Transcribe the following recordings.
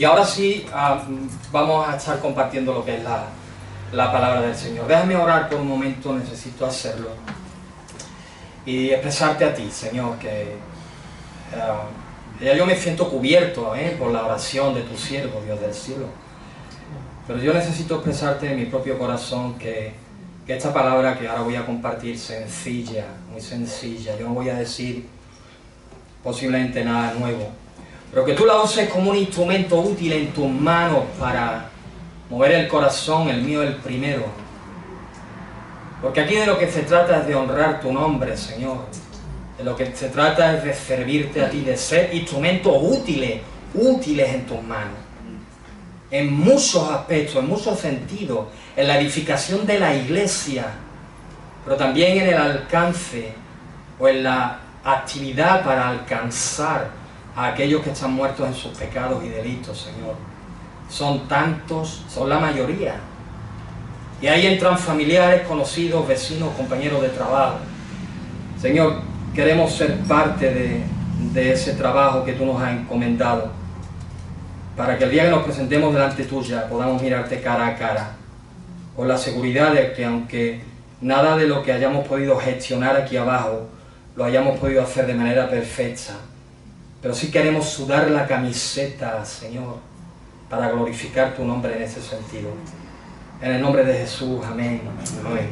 Y ahora sí, vamos a estar compartiendo lo que es la palabra del Señor. Déjame orar por un momento, necesito hacerlo. Y expresarte a ti, Señor, que ya yo me siento cubierto por la oración de tu siervo, Dios del cielo. Pero yo necesito expresarte en mi propio corazón que esta palabra que ahora voy a compartir, sencilla, muy sencilla, yo no voy a decir posiblemente nada nuevo, pero que tú la uses como un instrumento útil en tus manos para mover el corazón, el mío el primero. Porque aquí de lo que se trata es de honrar tu nombre, Señor. De lo que se trata es de servirte a ti, de ser instrumentos útiles en tus manos. En muchos aspectos, en muchos sentidos, en la edificación de la iglesia, pero también en el alcance o en la actividad para alcanzar a aquellos que están muertos en sus pecados y delitos, Señor. Son tantos, son la mayoría. Y ahí entran familiares, conocidos, vecinos, compañeros de trabajo. Señor, queremos ser parte de ese trabajo que tú nos has encomendado, para que el día que nos presentemos delante tuya podamos mirarte cara a cara, con la seguridad de que aunque nada de lo que hayamos podido gestionar aquí abajo lo hayamos podido hacer de manera perfecta, pero sí queremos sudar la camiseta, Señor, para glorificar tu nombre en ese sentido. En el nombre de Jesús, amén. Amén.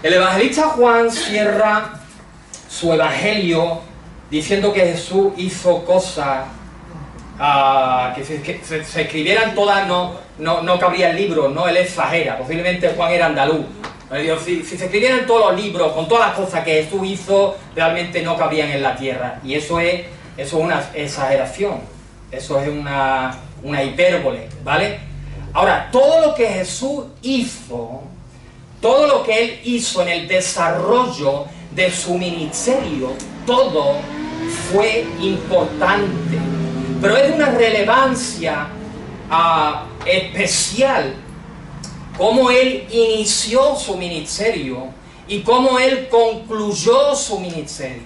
El evangelista Juan cierra su evangelio diciendo que Jesús hizo cosas que se escribieran todas, no cabría el libro, no, él exagera, posiblemente Juan era andaluz. Si se escribieran todos los libros con todas las cosas que Jesús hizo, realmente no cabrían en la tierra. Y eso es una exageración, eso es una hipérbole, ¿vale? Ahora, todo lo que Jesús hizo, todo lo que Él hizo en el desarrollo de su ministerio, todo fue importante, pero es de una relevancia especial cómo Él inició su ministerio y cómo Él concluyó su ministerio.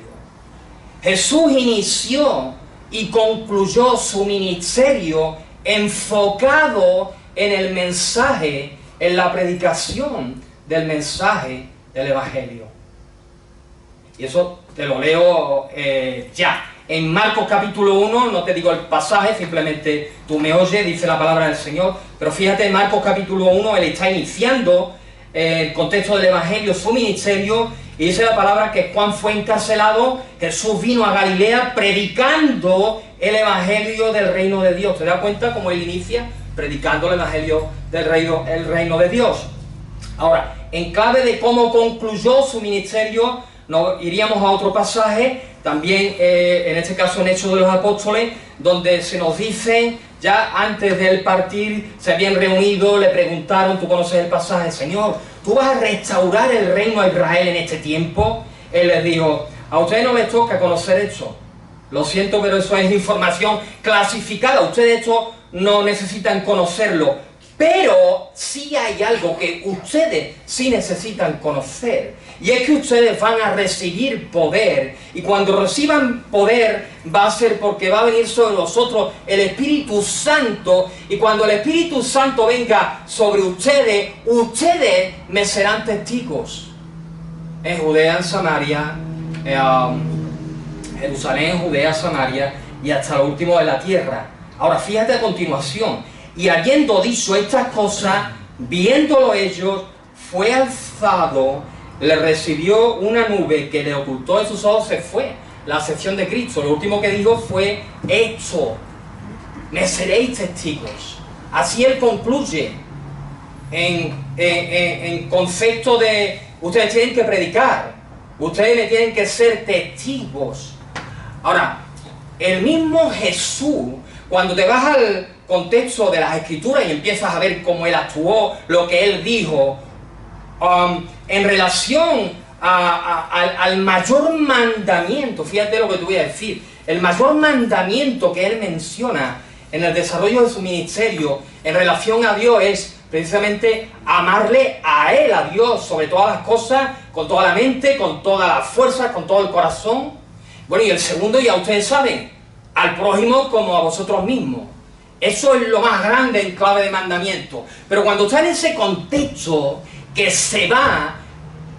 Jesús inició y concluyó su ministerio enfocado en el mensaje, en la predicación del mensaje del Evangelio. Y eso te lo leo ya. En Marcos capítulo 1, no te digo el pasaje, simplemente tú me oyes, dice la palabra del Señor, pero fíjate, en Marcos capítulo 1, Él está iniciando el contexto del Evangelio, su ministerio, y dice la palabra que Juan fue encarcelado, Jesús vino a Galilea predicando el Evangelio del reino de Dios. ¿Te das cuenta cómo Él inicia? Predicando el Evangelio del reino de Dios. Ahora, en clave de cómo concluyó su ministerio, iríamos a otro pasaje, también en este caso en Hechos de los Apóstoles, donde se nos dice, ya antes del partir, se habían reunido, le preguntaron, tú conoces el pasaje, Señor, ¿tú vas a restaurar el reino a Israel en este tiempo? Él les dijo, a ustedes no les toca conocer esto, lo siento, pero eso es información clasificada, ustedes esto no necesitan conocerlo, pero sí hay algo que ustedes sí necesitan conocer, y es que ustedes van a recibir poder, y cuando reciban poder va a ser porque va a venir sobre nosotros el Espíritu Santo, y cuando el Espíritu Santo venga sobre ustedes, ustedes me serán testigos en Judea, en Samaria, Jerusalén, Judea, Samaria y hasta lo último de la tierra. Ahora fíjate a continuación, y habiendo dicho estas cosas, viéndolo ellos, fue alzado, le recibió una nube que le ocultó de sus ojos, se fue. La acepción de Cristo, lo último que dijo fue, hecho, me seréis testigos. Así Él concluye en concepto de, ustedes tienen que predicar, ustedes me tienen que ser testigos. Ahora, el mismo Jesús, cuando te vas al contexto de las Escrituras y empiezas a ver cómo Él actuó, lo que Él dijo, en relación al mayor mandamiento, fíjate lo que te voy a decir, el mayor mandamiento que Él menciona en el desarrollo de su ministerio en relación a Dios es precisamente amarle a Él, a Dios, sobre todas las cosas, con toda la mente, con todas las fuerzas, con todo el corazón. Bueno, y el segundo ya ustedes saben, al prójimo como a vosotros mismos. Eso es lo más grande en clave de mandamiento. Pero cuando está en ese contexto que se va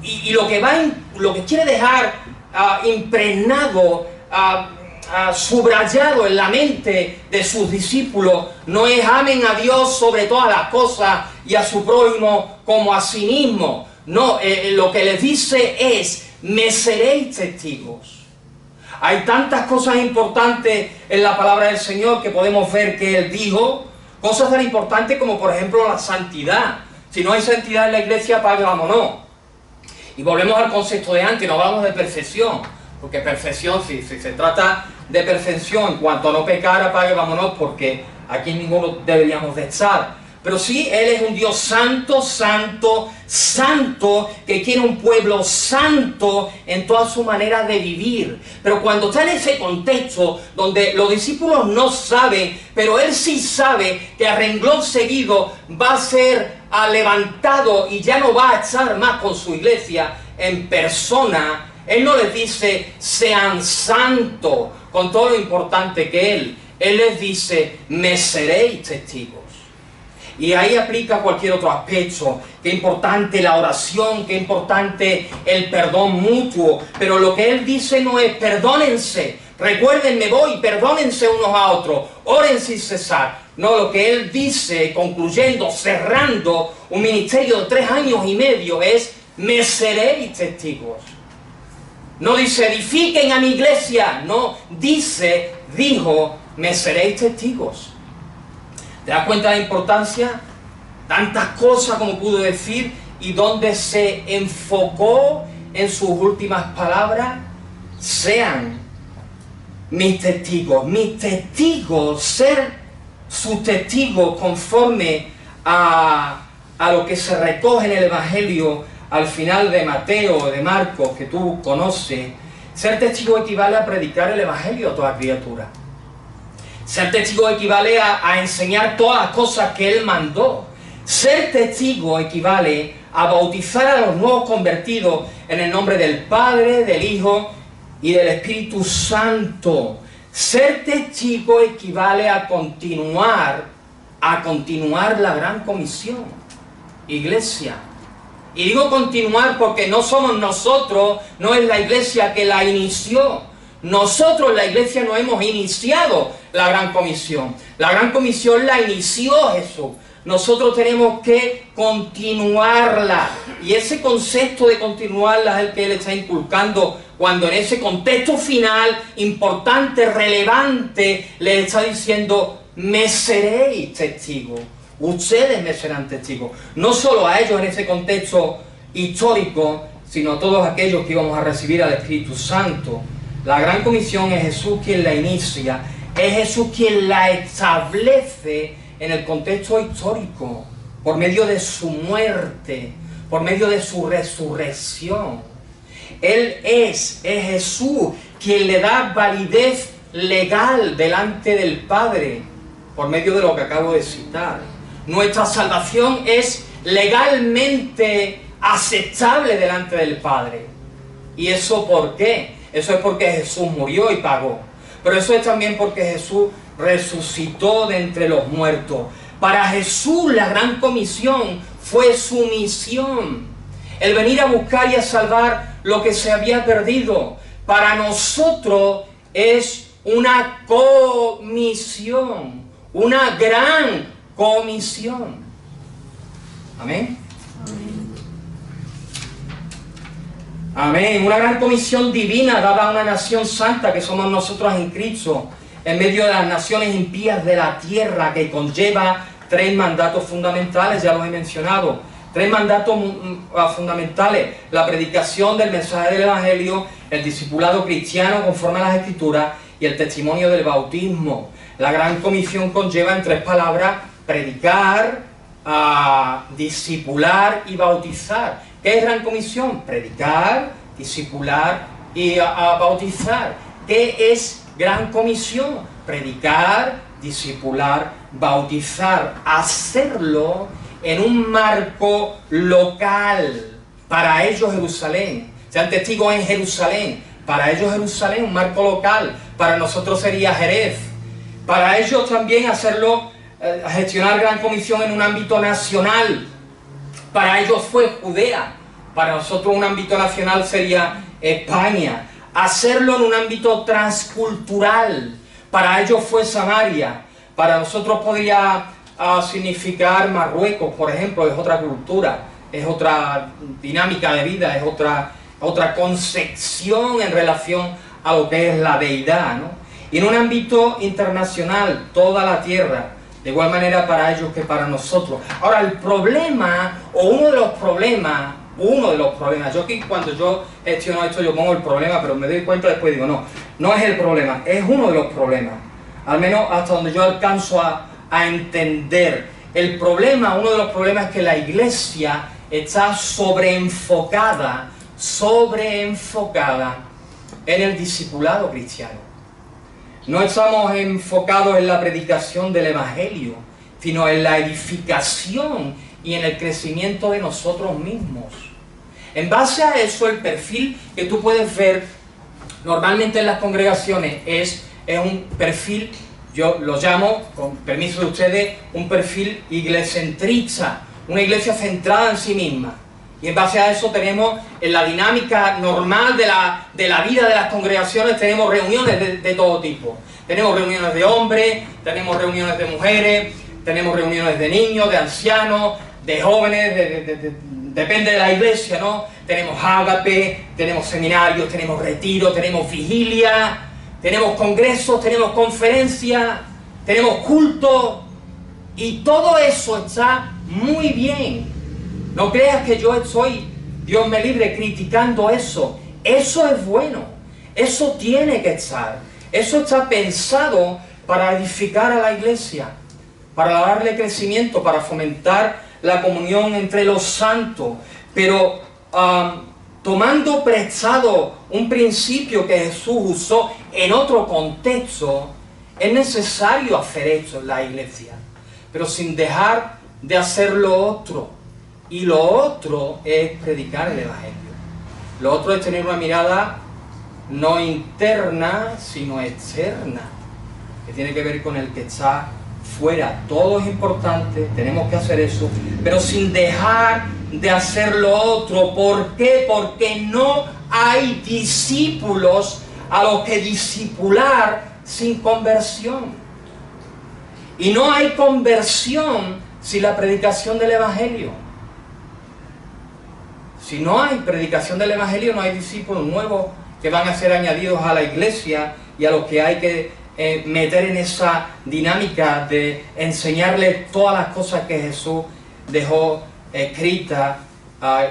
y lo que quiere dejar impregnado, subrayado en la mente de sus discípulos, no es amen a Dios sobre todas las cosas y a su prójimo como a sí mismo. No, lo que les dice es, me seréis testigos. Hay tantas cosas importantes en la palabra del Señor que podemos ver que Él dijo, cosas tan importantes como por ejemplo la santidad. Si no hay santidad en la iglesia, apague, vámonos. Y volvemos al concepto de antes, no hablamos de perfección, porque perfección, si se trata de perfección en cuanto a no pecar, apague, vámonos, porque aquí ninguno deberíamos de estar. Pero sí, Él es un Dios santo, santo, santo, que quiere un pueblo santo en toda su manera de vivir. Pero cuando está en ese contexto donde los discípulos no saben, pero Él sí sabe que a renglón seguido va a ser levantado y ya no va a estar más con su iglesia en persona, Él no les dice, sean santos, con todo lo importante que Él les dice, me seréis testigos. Y ahí aplica cualquier otro aspecto. Qué importante la oración, qué importante el perdón mutuo. Pero lo que Él dice no es perdónense, recuerden, me voy, perdónense unos a otros, oren sin cesar. No, lo que Él dice, concluyendo, cerrando un ministerio de 3 años y medio, es me seréis testigos. No dice edifiquen a mi iglesia, no, dijo, me seréis testigos. ¿Te das cuenta de la importancia? Tantas cosas como pudo decir y donde se enfocó en sus últimas palabras, sean mis testigos, ser sus testigos conforme a lo que se recoge en el Evangelio al final de Mateo, de Marcos, que tú conoces. Ser testigo equivale a predicar el Evangelio a toda criatura. Ser testigo equivale a enseñar todas las cosas que Él mandó. Ser testigo equivale a bautizar a los nuevos convertidos en el nombre del Padre, del Hijo y del Espíritu Santo. Ser testigo equivale a continuar la gran comisión. Iglesia. Y digo continuar porque no somos nosotros, no es la iglesia que la inició. Nosotros, la iglesia, no hemos iniciado la gran comisión. La gran comisión la inició Jesús. Nosotros tenemos que continuarla. Y ese concepto de continuarla es el que Él está inculcando cuando en ese contexto final, importante, relevante, le está diciendo, me seréis testigos. Ustedes me serán testigos. No solo a ellos en ese contexto histórico, sino a todos aquellos que íbamos a recibir al Espíritu Santo. La gran comisión es Jesús quien la inicia, es Jesús quien la establece en el contexto histórico, por medio de su muerte, por medio de su resurrección. Él es Jesús quien le da validez legal delante del Padre, por medio de lo que acabo de citar. Nuestra salvación es legalmente aceptable delante del Padre. ¿Y eso por qué? Eso es porque Jesús murió y pagó. Pero eso es también porque Jesús resucitó de entre los muertos. Para Jesús la gran comisión fue su misión. El venir a buscar y a salvar lo que se había perdido. Para nosotros es una comisión. Una gran comisión. Amén. Amén. Una gran comisión divina dada a una nación santa que somos nosotros en Cristo, en medio de las naciones impías de la tierra, que conlleva 3 mandatos fundamentales, ya los he mencionado. 3 mandatos fundamentales: la predicación del mensaje del Evangelio, el discipulado cristiano conforme a las Escrituras y el testimonio del bautismo. La gran comisión conlleva en 3 palabras: predicar, discipular y bautizar. ¿Qué es gran comisión? Predicar, discipular y bautizar. ¿Qué es gran comisión? Predicar, discipular, bautizar. Hacerlo en un marco local. Para ellos Jerusalén. Sean testigos en Jerusalén. Para ellos Jerusalén, un marco local. Para nosotros sería Jerez. Para ellos también hacerlo, gestionar Gran Comisión en un ámbito nacional. Para ellos fue Judea. Para nosotros un ámbito nacional sería España. Hacerlo en un ámbito transcultural. Para ellos fue Samaria. Para nosotros podría significar Marruecos, por ejemplo, es otra cultura, es otra dinámica de vida, es otra concepción en relación a lo que es la deidad, ¿no? Y en un ámbito internacional, toda la tierra, de igual manera para ellos que para nosotros. Ahora, el problema, o uno de los problemas, yo aquí cuando yo gestiono esto yo pongo el problema, pero me doy cuenta después digo, no es el problema, es uno de los problemas, al menos hasta donde yo alcanzo a entender. El problema, uno de los problemas es que la iglesia está sobreenfocada en el discipulado cristiano. No estamos enfocados en la predicación del Evangelio, sino en la edificación y en el crecimiento de nosotros mismos. En base a eso, el perfil que tú puedes ver normalmente en las congregaciones es un perfil, yo lo llamo, con permiso de ustedes, un perfil iglesentrista, una iglesia centrada en sí misma. Y en base a eso tenemos, en la dinámica normal de la vida de las congregaciones, tenemos reuniones de todo tipo. Tenemos reuniones de hombres, tenemos reuniones de mujeres, tenemos reuniones de niños, de ancianos, de jóvenes, depende de la iglesia, ¿no? Tenemos ágape, tenemos seminarios, tenemos retiros, tenemos vigilia, tenemos congresos, tenemos conferencias, tenemos culto, y todo eso está muy bien. No creas que yo estoy, Dios me libre, criticando eso. Eso es bueno, eso tiene que estar, eso está pensado para edificar a la iglesia, para darle crecimiento, para fomentar la comunión entre los santos, pero tomando prestado un principio que Jesús usó en otro contexto, es necesario hacer esto en la iglesia, pero sin dejar de hacer lo otro. Y lo otro es predicar el Evangelio. Lo otro es tener una mirada no interna, sino externa, que tiene que ver con el que está fuera. Todo es importante, tenemos que hacer eso, pero sin dejar de hacer lo otro. ¿Por qué? Porque no hay discípulos a los que discipular sin conversión. Y no hay conversión sin la predicación del Evangelio. Si no hay predicación del Evangelio, no hay discípulos nuevos que van a ser añadidos a la iglesia y a los que hay que meter en esa dinámica de enseñarles todas las cosas que Jesús dejó escritas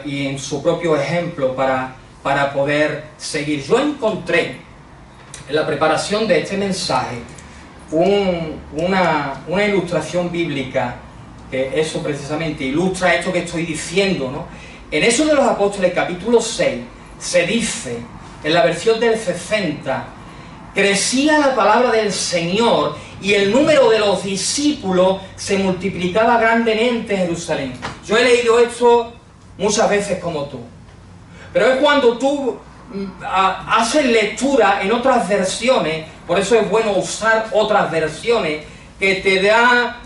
y en su propio ejemplo para poder seguir. Yo encontré en la preparación de este mensaje una ilustración bíblica que eso precisamente ilustra esto que estoy diciendo, ¿no? En Hechos de los Apóstoles, capítulo 6, se dice, en la versión del 60, crecía la palabra del Señor y el número de los discípulos se multiplicaba grandemente en Jerusalén. Yo he leído esto muchas veces como tú, pero es cuando tú haces lectura en otras versiones, por eso es bueno usar otras versiones, que te da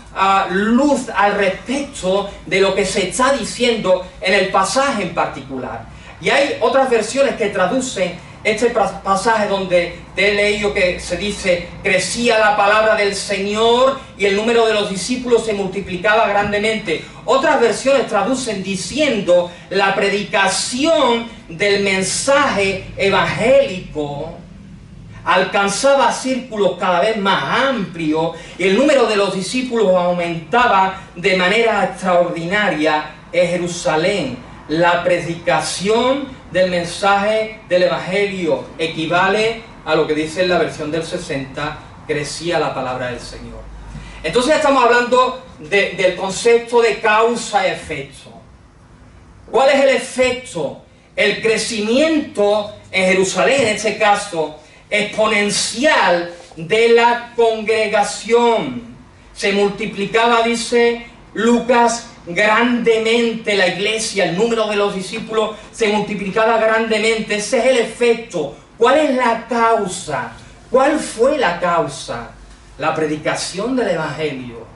luz al respecto de lo que se está diciendo en el pasaje en particular. Y hay otras versiones que traducen este pasaje donde te he leído que se dice crecía la palabra del Señor y el número de los discípulos se multiplicaba grandemente. Otras versiones traducen diciendo la predicación del mensaje evangélico alcanzaba círculos cada vez más amplios y el número de los discípulos aumentaba de manera extraordinaria en Jerusalén. La predicación del mensaje del Evangelio equivale a lo que dice en la versión del 60, crecía la palabra del Señor. Entonces estamos hablando del concepto de causa-efecto. ¿Cuál es el efecto? El crecimiento en Jerusalén, en este caso, exponencial de la congregación. Se multiplicaba, dice Lucas, grandemente la iglesia, el número de los discípulos se multiplicaba grandemente. Ese es el efecto. ¿Cuál es la causa? ¿Cuál fue la causa? la predicación del Evangelio,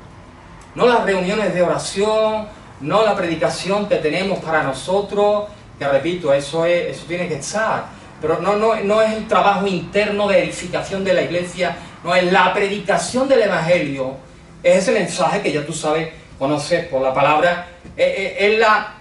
no las reuniones de oración, no la predicación que tenemos para nosotros, que repito, eso tiene que estar, pero no es el trabajo interno de edificación de la iglesia, no es la predicación del Evangelio, es ese mensaje que ya tú sabes, conoces por la palabra, es la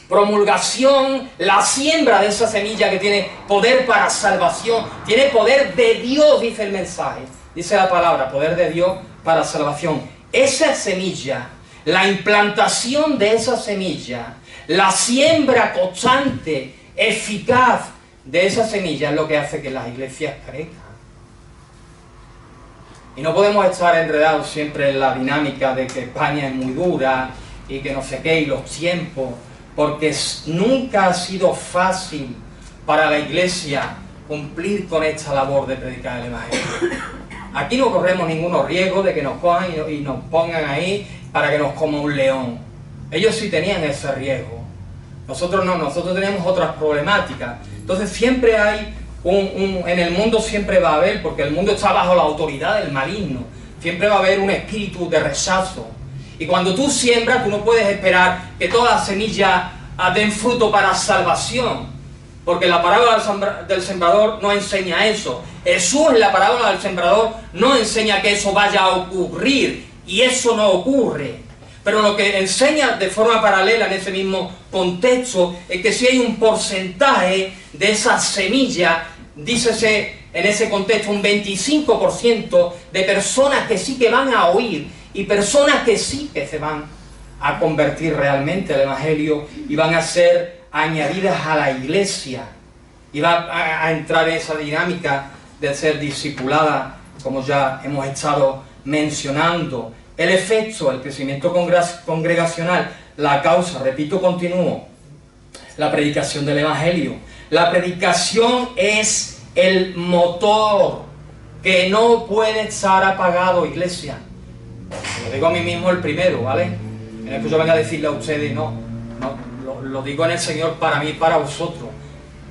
promulgación, la siembra de esa semilla que tiene poder para salvación, tiene poder de Dios, dice el mensaje, dice la palabra, poder de Dios para salvación. Esa semilla, la implantación de esa semilla, la siembra constante, eficaz de esa semilla es lo que hace que las iglesias crezcan. Y no podemos estar enredados siempre en la dinámica de que España es muy dura y que no sé qué, y los tiempos, porque nunca ha sido fácil para la iglesia cumplir con esta labor de predicar el Evangelio. Aquí no corremos ninguno riesgo de que nos cojan y nos pongan ahí para que nos coma un león. Ellos sí tenían ese riesgo. Nosotros no, nosotros tenemos otras problemáticas. Entonces siempre hay en el mundo siempre va a haber, porque el mundo está bajo la autoridad del maligno, siempre va a haber un espíritu de rechazo. Y cuando tú siembras, tú no puedes esperar que todas las semillas den fruto para salvación, porque la parábola del sembrador no enseña eso. Jesús en la parábola del sembrador no enseña que eso vaya a ocurrir, y eso no ocurre. Pero lo que enseña de forma paralela en ese mismo contexto es que si hay un porcentaje de esa semilla, dícese en ese contexto un 25% de personas que sí que van a oír y personas que sí que se van a convertir realmente al Evangelio y van a ser añadidas a la iglesia y va a entrar en esa dinámica de ser discipulada, como ya hemos estado mencionando. El efecto, el crecimiento congregacional, la causa, repito, continúo, la predicación del Evangelio. La predicación es el motor que no puede estar apagado, iglesia. Lo digo a mí mismo el primero, ¿vale? No es que yo venga a decirle a ustedes, no, lo digo en el Señor para mí y para vosotros.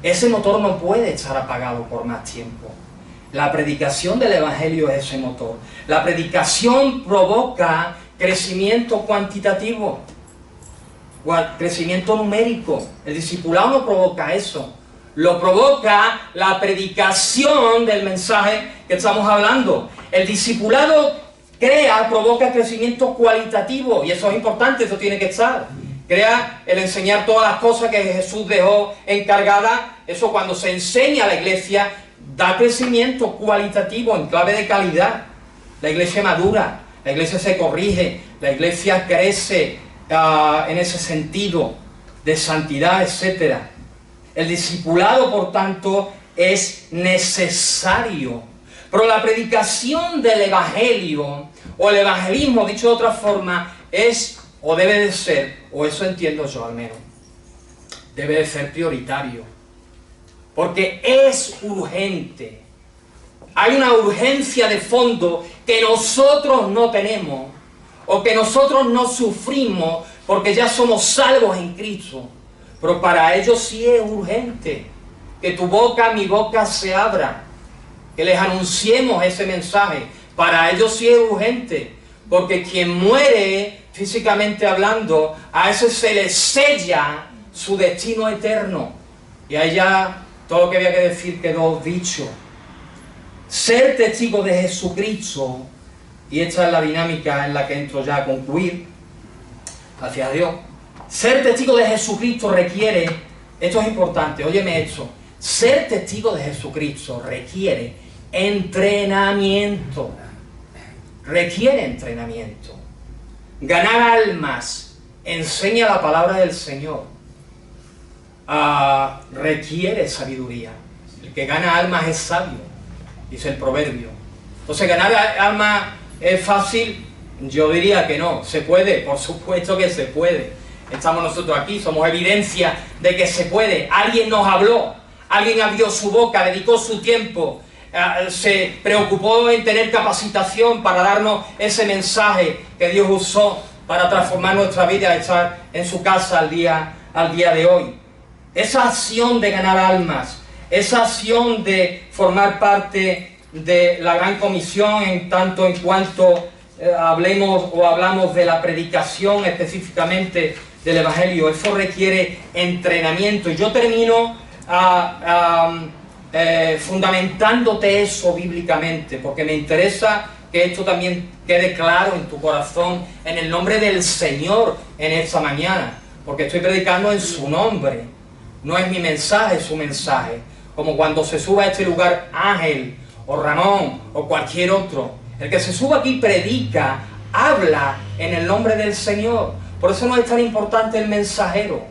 Ese motor no puede estar apagado por más tiempo. La predicación del Evangelio es ese motor. La predicación provoca crecimiento cuantitativo, crecimiento numérico. El discipulado no provoca eso. Lo provoca la predicación del mensaje que estamos hablando. El discipulado provoca crecimiento cualitativo, y eso es importante, eso tiene que estar. Crea el enseñar todas las cosas que Jesús dejó encargadas. Eso, cuando se enseña a la iglesia, da crecimiento cualitativo en clave de calidad. La iglesia madura, la iglesia se corrige, la iglesia crece en ese sentido de santidad, etc. El discipulado, por tanto, es necesario. Pero la predicación del Evangelio, o el evangelismo, dicho de otra forma, es, o debe de ser, o eso entiendo yo al menos, debe de ser prioritario. Porque es urgente. Hay una urgencia de fondo que nosotros no tenemos, o que nosotros no sufrimos, porque ya somos salvos en Cristo. Pero para ellos sí es urgente que tu boca, mi boca se abra, que les anunciemos ese mensaje. Para ellos sí es urgente, porque quien muere, físicamente hablando, a ese se le sella su destino eterno. Y ahí ya todo lo que había que decir quedó dicho. Ser testigo de Jesucristo, y esta es la dinámica en la que entro ya a concluir, gracias a Dios. Ser testigo de Jesucristo requiere, esto es importante, óyeme esto, ser testigo de Jesucristo requiere entrenamiento. Requiere entrenamiento. Ganar almas, enseña la palabra del Señor, requiere sabiduría. El que gana almas es sabio, dice el proverbio. Entonces, ganar almas es fácil. Yo diría que no. ¿Se puede? Por supuesto que se puede. Estamos nosotros aquí, somos evidencia de que se puede. Alguien nos habló, alguien abrió su boca, dedicó su tiempo, se preocupó en tener capacitación para darnos ese mensaje que Dios usó para transformar nuestra vida, estar en su casa al día de hoy. Esa acción de ganar almas, esa acción de formar parte de la Gran Comisión en tanto en cuanto hablamos de la predicación específicamente del Evangelio. Eso requiere entrenamiento. Y yo termino fundamentándote eso bíblicamente, porque me interesa que esto también quede claro en tu corazón, en el nombre del Señor en esta mañana, porque estoy predicando en su nombre. No es mi mensaje, es su mensaje. Como cuando se suba a este lugar Ángel, o Ramón, o cualquier otro. El que se suba aquí predica, habla en el nombre del Señor. Por eso no es tan importante el mensajero,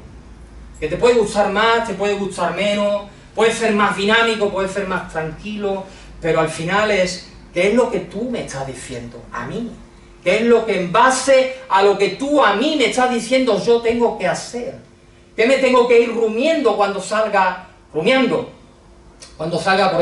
que te puede gustar más, te puede gustar menos, puede ser más dinámico, puede ser más tranquilo, pero al final es, ¿qué es lo que tú me estás diciendo a mí? ¿Qué es lo que en base a lo que tú a mí me estás diciendo yo tengo que hacer? ¿Qué me tengo que ir rumiando cuando salga por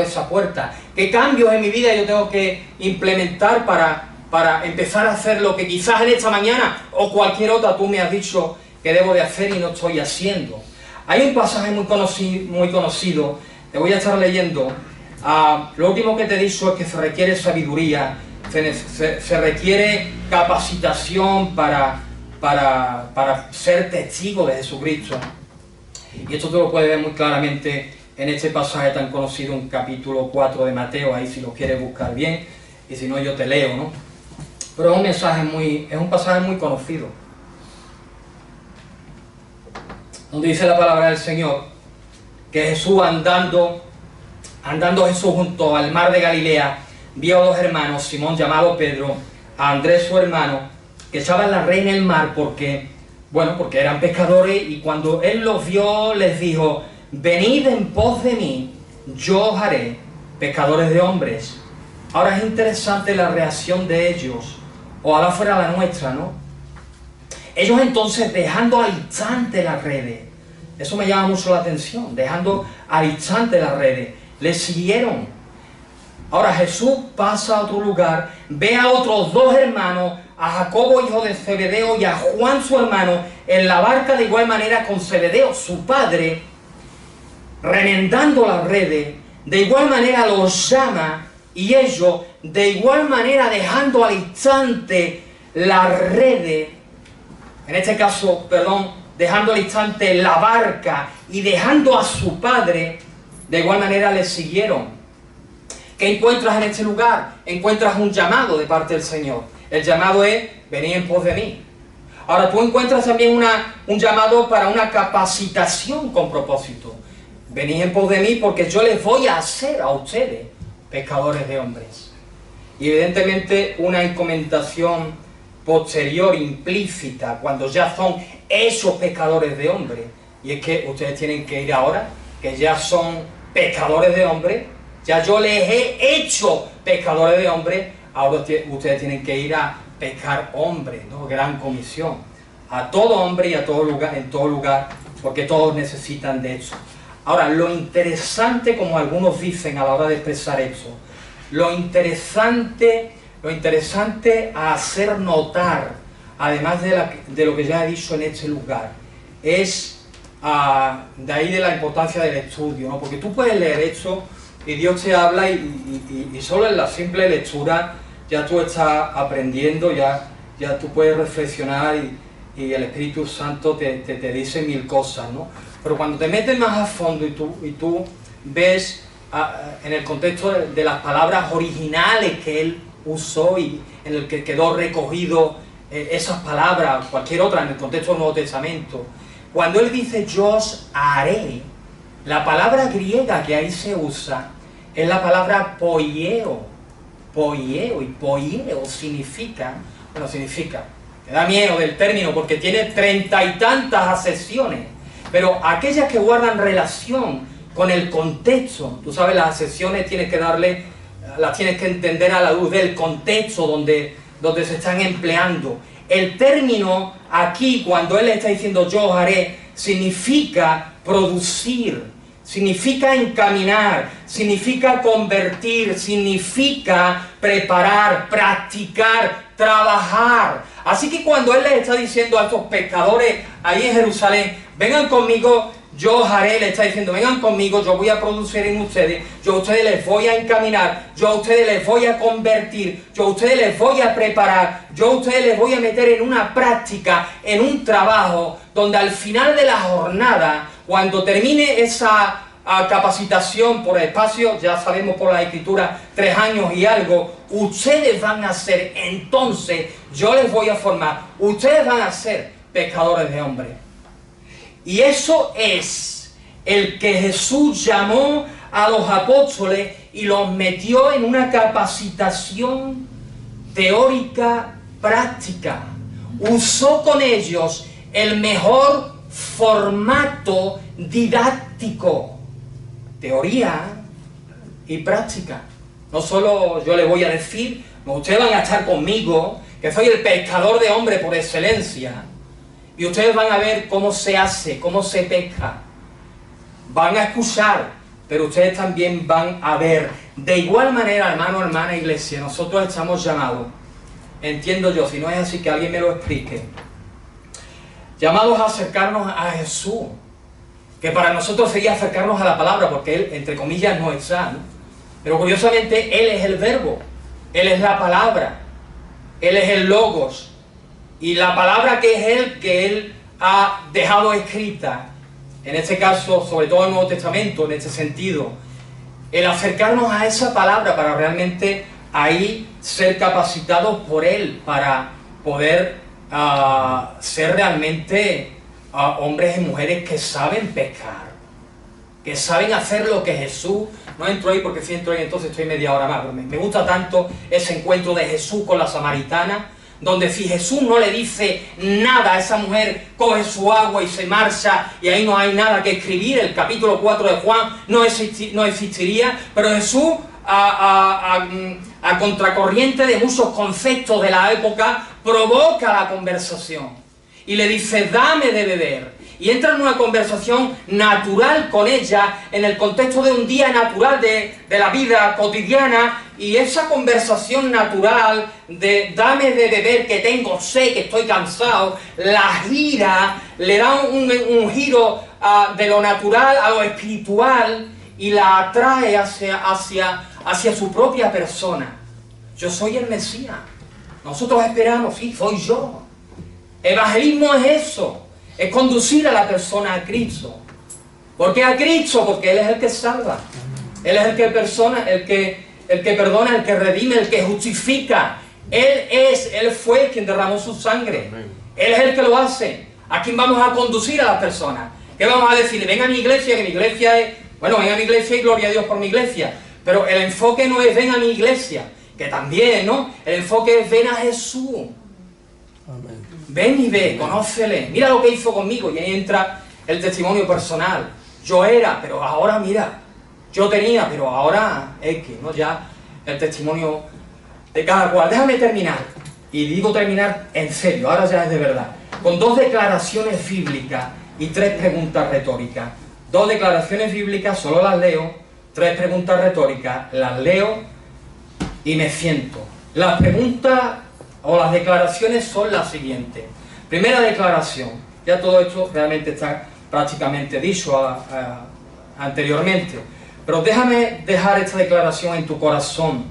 esa puerta? ¿Qué cambios en mi vida yo tengo que implementar para empezar a hacer lo que quizás en esta mañana o cualquier otra tú me has dicho que debo de hacer y no estoy haciendo? Hay un pasaje muy conocido, te voy a estar leyendo. Lo último que te he dicho es que se requiere sabiduría, se requiere capacitación para ser testigo de Jesucristo. Y esto tú lo puedes ver muy claramente en este pasaje tan conocido, en capítulo 4 de Mateo, ahí si lo quieres buscar bien, y si no yo te leo, ¿no? Pero es un pasaje muy conocido, donde dice la palabra del Señor, que Jesús andando Jesús junto al mar de Galilea, vio a dos hermanos, Simón llamado Pedro, a Andrés su hermano, que echaban la red en el mar porque eran pescadores, y cuando él los vio les dijo: venid en pos de mí, yo os haré pescadores de hombres. Ahora es interesante la reacción de ellos, ojalá fuera la nuestra, ¿no? Ellos entonces, dejando al instante las redes, eso me llama mucho la atención, dejando al instante las redes, les siguieron. Ahora Jesús pasa a otro lugar, ve a otros dos hermanos, a Jacobo hijo de Zebedeo y a Juan su hermano, en la barca de igual manera con Zebedeo su padre, remendando las redes. De igual manera los llama, y ellos de igual manera, dejando al instante las redes, en este caso, dejando al instante la barca y dejando a su padre, de igual manera le siguieron. ¿Qué encuentras en este lugar? Encuentras un llamado de parte del Señor. El llamado es: venid en pos de mí. Ahora tú encuentras también un llamado para una capacitación con propósito. Venid en pos de mí porque yo les voy a hacer a ustedes pescadores de hombres. Y evidentemente una encomendación posterior, implícita, cuando ya son esos pescadores de hombres. Y es que ustedes tienen que ir ahora, que ya son pescadores de hombres, ya yo les he hecho pescadores de hombres, ahora ustedes tienen que ir a pescar hombres, ¿no? Gran comisión. A todo hombre y a todo lugar, en todo lugar, porque todos necesitan de eso. Ahora, lo interesante, como algunos dicen a la hora de expresar eso, lo interesante a hacer notar, además de lo que ya he dicho en este lugar, es de ahí de la importancia del estudio, ¿no? Porque tú puedes leer esto y Dios te habla y solo en la simple lectura ya tú estás aprendiendo, ya tú puedes reflexionar y el Espíritu Santo te dice mil cosas, ¿no? Pero cuando te metes más a fondo y tú ves en el contexto de las palabras originales que él usó y en el que quedó recogido esas palabras, cualquier otra en el contexto del Nuevo Testamento, cuando él dice yo os haré, la palabra griega que ahí se usa es la palabra poieo, y poieo significa, me da miedo del término porque tiene 30 y tantas acepciones, pero aquellas que guardan relación con el contexto, tú sabes, las acepciones las tienes que entender a la luz del contexto donde se están empleando. El término aquí, cuando él está diciendo yo os haré, significa producir, significa encaminar, significa convertir, significa preparar, practicar, trabajar. Así que cuando él les está diciendo a estos pescadores ahí en Jerusalén, vengan conmigo, yo os haré, le está diciendo, vengan conmigo, yo voy a producir en ustedes, yo a ustedes les voy a encaminar, yo a ustedes les voy a convertir, yo a ustedes les voy a preparar, yo a ustedes les voy a meter en una práctica, en un trabajo, donde al final de la jornada, cuando termine esa capacitación por el espacio, ya sabemos por la escritura, 3 años y algo, ustedes van a ser, entonces yo les voy a formar, ustedes van a ser pescadores de hombres. Y eso es el que Jesús llamó a los apóstoles y los metió en una capacitación teórica práctica. Usó con ellos el mejor formato didáctico, teoría y práctica. No solo yo les voy a decir, no, ustedes van a estar conmigo, que soy el pescador de hombres por excelencia, y ustedes van a ver cómo se hace, cómo se pesca. Van a escuchar, pero ustedes también van a ver. De igual manera, hermano, hermana, iglesia, nosotros estamos llamados, entiendo yo, si no es así que alguien me lo explique, llamados a acercarnos a Jesús, que para nosotros sería acercarnos a la palabra, porque Él, entre comillas, no está, ¿no? Pero curiosamente, Él es el verbo, Él es la palabra, Él es el logos, y la palabra que es Él, que Él ha dejado escrita, en este caso, sobre todo en el Nuevo Testamento, en este sentido, el acercarnos a esa palabra para realmente ahí ser capacitados por Él, para poder ser realmente hombres y mujeres que saben pescar, que saben hacer lo que Jesús, no entro ahí porque si entro ahí entonces estoy media hora más, pero me gusta tanto ese encuentro de Jesús con la samaritana, donde si Jesús no le dice nada a esa mujer, coge su agua y se marcha, y ahí no hay nada que escribir, el capítulo 4 de Juan no existiría, pero Jesús, a contracorriente de muchos conceptos de la época, provoca la conversación, y le dice, dame de beber, y entra en una conversación natural con ella, en el contexto de un día natural de la vida cotidiana, y esa conversación natural de dame de beber que tengo sed, que estoy cansado, la gira, le da un giro de lo natural a lo espiritual y la atrae hacia su propia persona. Yo soy el Mesías. Nosotros esperamos, sí, soy yo. Evangelismo es eso, es conducir a la persona a Cristo. ¿Por qué a Cristo? Porque Él es el que salva. Él es el que persona, el que perdona, el que redime, el que justifica. Él fue quien derramó su sangre. Él es el que lo hace. ¿A quién vamos a conducir a las personas? ¿Qué vamos a decir? Ven a mi iglesia, que mi iglesia es... Bueno, ven a mi iglesia y gloria a Dios por mi iglesia. Pero el enfoque no es ven a mi iglesia, que también, ¿no? El enfoque es ven a Jesús. Amén. Ven y ve, conócele. Mira lo que hizo conmigo. Y ahí entra el testimonio personal. Yo era, pero ahora mira. Yo tenía, pero ahora X, ¿no? Ya el testimonio de cada cual. Déjame terminar. Y digo terminar en serio, ahora ya es de verdad. Con 2 declaraciones bíblicas y 3 preguntas retóricas. 2 declaraciones bíblicas, solo las leo. 3 preguntas retóricas, las leo y me siento. Las preguntas o las declaraciones son las siguientes. Primera declaración. Ya todo esto realmente está prácticamente dicho anteriormente. Pero déjame dejar esta declaración en tu corazón.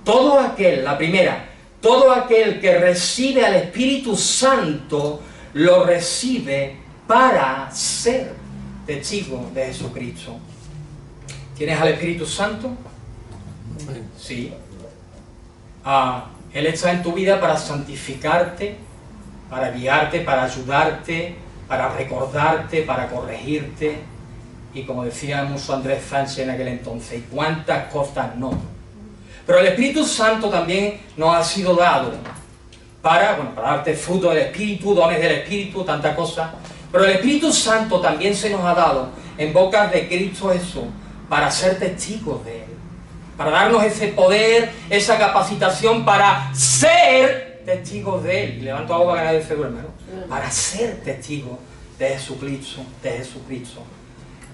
Todo aquel, la primera, todo aquel que recibe al Espíritu Santo, lo recibe para ser testigo de Jesucristo. ¿Tienes al Espíritu Santo? Sí. Él está en tu vida para santificarte, para guiarte, para ayudarte, para recordarte, para corregirte. Y como decía mucho Andrés Sánchez en aquel entonces, ¿y cuántas cosas no? Pero el Espíritu Santo también nos ha sido dado para darte fruto del Espíritu, dones del Espíritu, tantas cosas. Pero el Espíritu Santo también se nos ha dado en bocas de Cristo Jesús para ser testigos de Él. Para darnos ese poder, esa capacitación para ser testigos de Él. Y levanto algo para que nadie se duerma, ¿no? Para ser testigos de Jesucristo,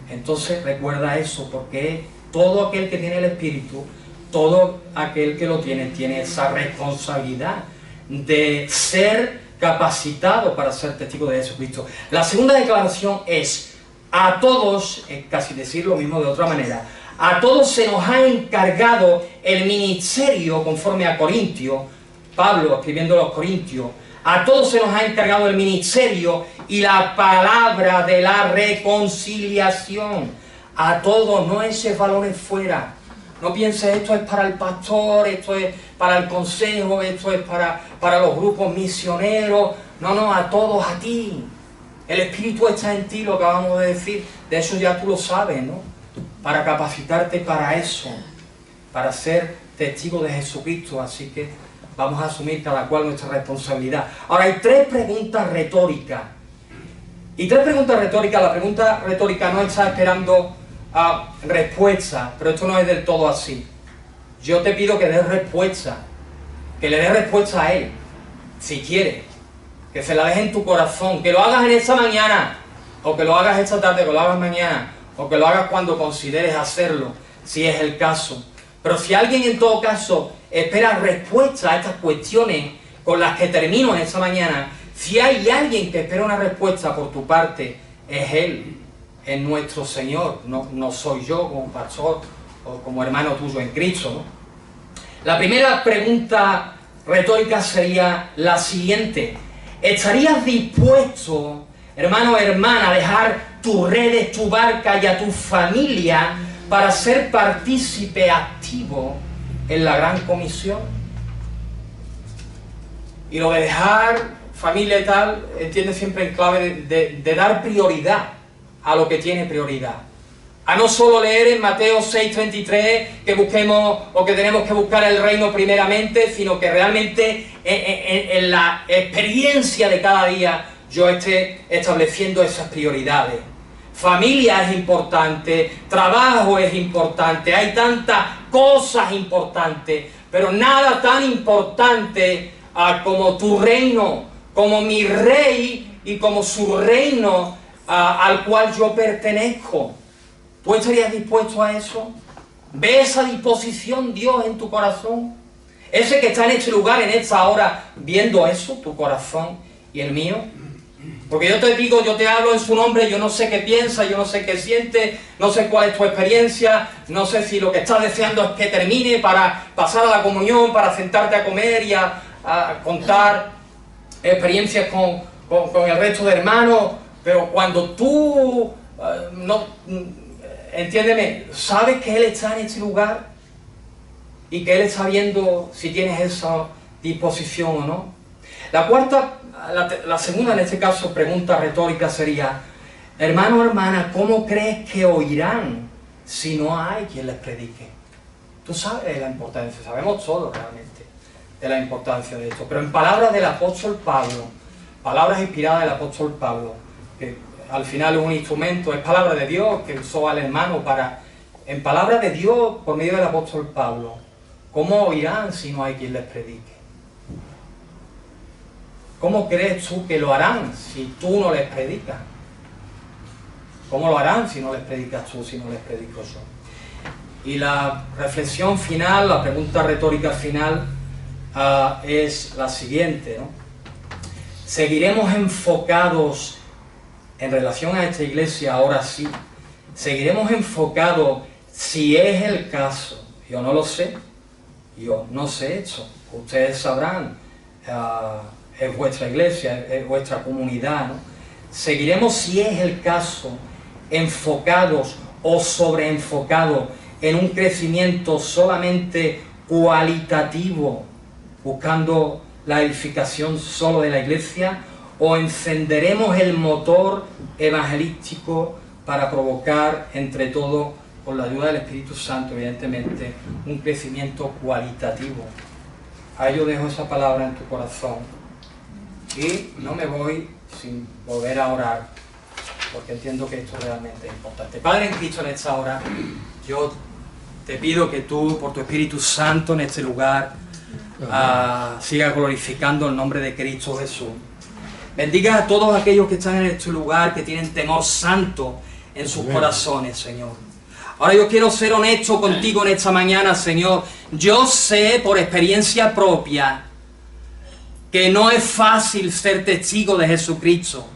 Entonces recuerda eso, porque todo aquel que tiene el Espíritu, todo aquel que lo tiene esa responsabilidad de ser capacitado para ser testigo de Jesucristo. La segunda declaración es, a todos, es casi decir lo mismo de otra manera, a todos se nos ha encargado el ministerio, conforme a Corintios, Pablo escribiendo a los Corintios, a todos se nos ha encargado el ministerio y la palabra de la reconciliación. A todos, no eches balones fuera. No pienses esto es para el pastor, esto es para el consejo, esto es para los grupos misioneros. No, no, a todos, a ti. El Espíritu está en ti, lo que acabamos de decir. De eso ya tú lo sabes, ¿no? Para capacitarte para eso, para ser testigo de Jesucristo. Así que vamos a asumir cada cual nuestra responsabilidad. Ahora, hay 3 preguntas retóricas. Y 3 preguntas retóricas. La pregunta retórica no está esperando respuesta, pero esto no es del todo así. Yo te pido que des respuesta, que le des respuesta a Él, si quieres, que se la deje en tu corazón, que lo hagas en esta mañana, o que lo hagas esta tarde, que lo hagas mañana, o que lo hagas cuando consideres hacerlo, si es el caso. Pero si alguien en todo caso espera respuesta a estas cuestiones con las que termino en esta mañana, si hay alguien que espera una respuesta por tu parte, es Él. Es nuestro Señor, no soy yo como pastor o como hermano tuyo en Cristo, ¿no? La primera pregunta retórica sería la siguiente: ¿estarías dispuesto, hermano o hermana, a dejar tus redes, tu barca y a tu familia para ser partícipe activo en la gran comisión? Y lo de dejar familia y tal, entiende siempre en clave de dar prioridad a lo que tiene prioridad. A no solo leer en Mateo 6:33 que busquemos o que tenemos que buscar el reino primeramente, sino que realmente en la experiencia de cada día yo esté estableciendo esas prioridades. Familia es importante, trabajo es importante, hay tantas cosas importantes, pero nada tan importante como tu reino, como mi rey y como su reino al cual yo pertenezco. ¿Tú estarías dispuesto a eso? ¿Ve esa disposición Dios en tu corazón? Ese que está en este lugar, en esta hora, viendo eso, tu corazón y el mío. Porque yo te digo, yo te hablo en su nombre, yo no sé qué piensa, yo no sé qué siente, no sé cuál es tu experiencia, no sé si lo que estás deseando es que termine para pasar a la comunión, para sentarte a comer y a contar experiencias con el resto de hermanos. Pero cuando tú, entiéndeme, sabes que Él está en este lugar y que Él está viendo si tienes esa disposición o no. La segunda en este caso, pregunta retórica sería: hermano o hermana, ¿cómo crees que oirán si no hay quien les predique? Tú sabes de la importancia, sabemos todos realmente de la importancia de esto, pero en palabras del apóstol Pablo, palabras inspiradas del apóstol Pablo, que al final es un instrumento, es palabra de Dios que usó al hermano en palabra de Dios por medio del apóstol Pablo, ¿cómo oirán si no hay quien les predique? ¿Cómo crees tú que lo harán si tú no les predicas? ¿Cómo lo harán si no les predicas tú, si no les predico yo? Y la reflexión final, la pregunta retórica final es la siguiente, ¿no? ¿Seguiremos enfocados en relación a esta iglesia ahora sí? ¿Seguiremos enfocados si es el caso? Yo no lo sé, yo no sé esto, ustedes sabrán, es vuestra iglesia, es vuestra comunidad, ¿no? ¿Seguiremos, si es el caso, enfocados o sobreenfocados en un crecimiento solamente cualitativo, buscando la edificación solo de la iglesia, o encenderemos el motor evangelístico para provocar entre todos, con la ayuda del Espíritu Santo, evidentemente, un crecimiento cualitativo? Ahí yo dejo esa palabra en tu corazón y no me voy sin volver a orar, porque entiendo que esto realmente es importante. Padre en Cristo, en esta hora, yo te pido que tú, por tu Espíritu Santo en este lugar, sigas glorificando el nombre de Cristo Jesús. Bendiga a todos aquellos que están en este lugar, que tienen temor santo en sus corazones, Señor. Ahora yo quiero ser honesto contigo en esta mañana, Señor. Yo sé por experiencia propia que no es fácil ser testigo de Jesucristo.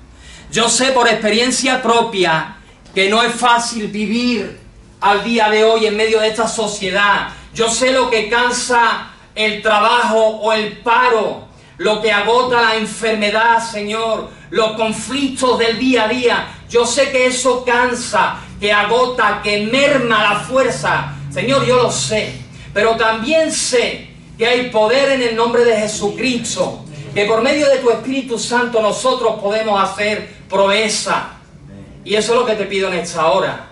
Yo sé por experiencia propia que no es fácil vivir al día de hoy en medio de esta sociedad. Yo sé lo que cansa el trabajo o el paro, lo que agota la enfermedad, Señor, los conflictos del día a día. Yo sé que eso cansa, que agota, que merma la fuerza. Señor, yo lo sé, pero también sé que hay poder en el nombre de Jesucristo, que por medio de tu Espíritu Santo nosotros podemos hacer proeza. Y eso es lo que te pido en esta hora.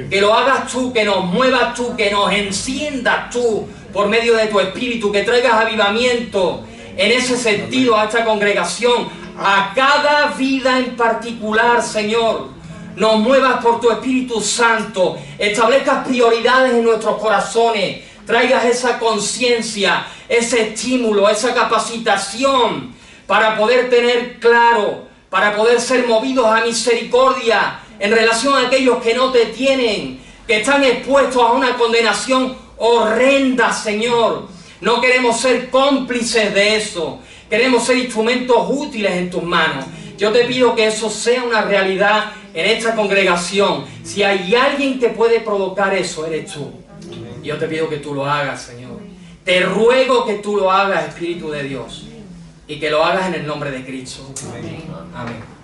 Que lo hagas tú, que nos muevas tú, que nos enciendas tú por medio de tu Espíritu, que traigas avivamiento en ese sentido a esta congregación, a cada vida en particular, Señor. Nos muevas por tu Espíritu Santo, establezcas prioridades en nuestros corazones, traigas esa conciencia, ese estímulo, esa capacitación para poder tener claro, para poder ser movidos a misericordia en relación a aquellos que no te tienen, que están expuestos a una condenación horrenda, Señor. No queremos ser cómplices de eso, queremos ser instrumentos útiles en tus manos. Yo te pido que eso sea una realidad en esta congregación. Si hay alguien que puede provocar eso, eres tú. Yo te pido que tú lo hagas, Señor. Te ruego que tú lo hagas, Espíritu de Dios, y que lo hagas en el nombre de Cristo. Amén. Amén.